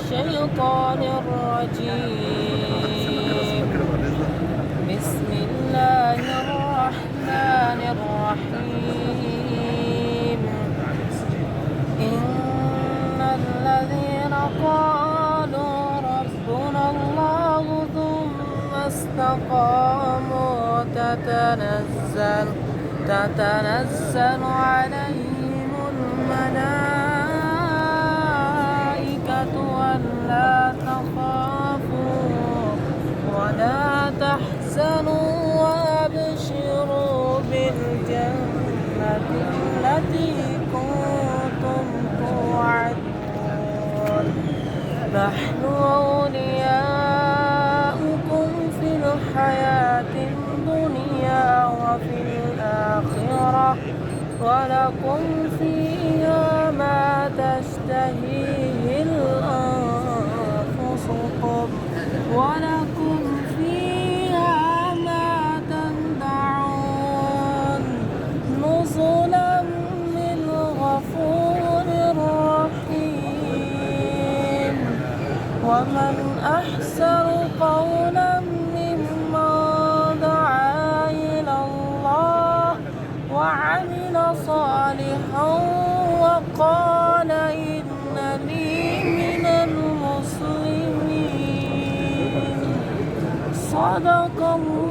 الشيطان الرجيم. بسم الله الرحمن الرحيم. إن الذين قالوا ربنا الله ثم استقاموا تتنزل عليهم الملائكة ألا تخافوا ولا تحزنوا وأبشروا بالجنة التي كنتم توعدون. نحن أولياؤكم في الحياة الدنيا وفي الآخرة ولكم فيها ما تشتهيه أنفسكم ولكم فيها ما تدعون نزلا من غفور رحيم. ومن أحسن قولا ممن دعا إلى الله وعمل صالحا وقال إنني من المسلمين. صدق الله.